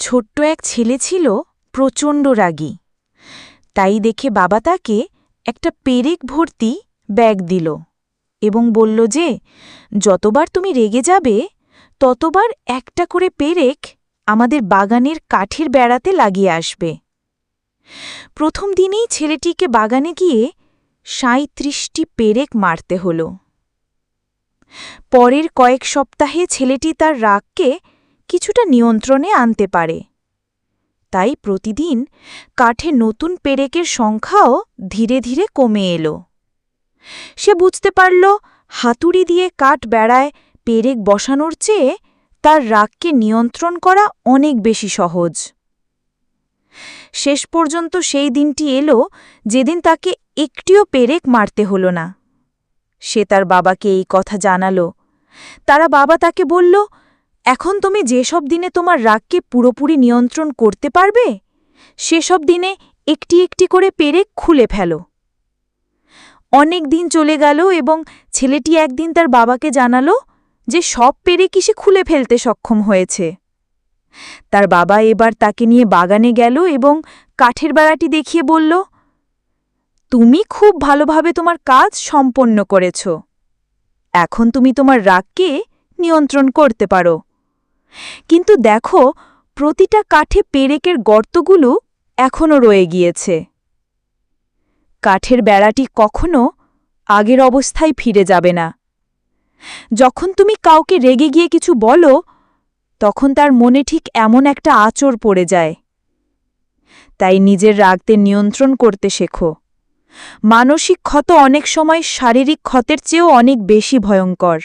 ছোট্ট এক ছেলে ছিল প্রচণ্ড রাগী। তাই দেখে বাবা তাকে একটা পেরেক ভর্তি ব্যাগ দিল এবং বলল যে যতবার তুমি রেগে যাবে ততবার একটা করে পেরেক আমাদের বাগানের কাঠের বেড়াতে লাগিয়ে আসবে। প্রথম দিনেই ছেলেটিকে বাগানে গিয়ে ৩৭টি পেরেক মারতে হল। পরের কয়েক সপ্তাহে ছেলেটি তার রাগকে কিছুটা নিয়ন্ত্রণে আনতে পারে। তাই প্রতিদিন কাঠে নতুন পেরেকের সংখ্যাও ধীরে ধীরে কমে এলো। সে বুঝতে পারল হাতুড়ি দিয়ে কাঠ বেড়ায় পেরেক বসানোর চেয়ে তার রাগকে নিয়ন্ত্রণ করা অনেক বেশি সহজ। শেষ পর্যন্ত সেই দিনটি এলো যেদিন তাকে একটিও পেরেক মারতে হল না। সে তার বাবাকে এই কথা জানালো। তারা বাবা তাকে বলল, এখন তুমি যেসব দিনে তোমার রাগকে পুরোপুরি নিয়ন্ত্রণ করতে পারবে সেসব দিনে একটি একটি করে পেরেক খুলে ফেলো। অনেক দিন চলে গেল এবং ছেলেটি একদিন তার বাবাকে জানালো যে সব পেরেকই সে খুলে ফেলতে সক্ষম হয়েছে। তার বাবা এবার তাকে নিয়ে বাগানে গেল এবং কাঠের বেড়াটি দেখিয়ে বলল, তুমি খুব ভালোভাবে তোমার কাজ সম্পন্ন করেছ। এখন তুমি তোমার রাগকে নিয়ন্ত্রণ করতে পারো। কিন্তু দেখো, প্রতিটা কাঠে পেরেকের গর্তগুলো এখনও রয়ে গিয়েছে। কাঠের বেড়াটি কখনো আগের অবস্থায় ফিরে যাবে না। যখন তুমি কাউকে রেগে গিয়ে কিছু বলো তখন তার মনে ঠিক এমন একটা আঁচড় পড়ে যায়। তাই নিজের রাগকে নিয়ন্ত্রণ করতে শেখো। মানসিক ক্ষত অনেক সময় শারীরিক ক্ষতের চেয়েও অনেক বেশি ভয়ঙ্কর।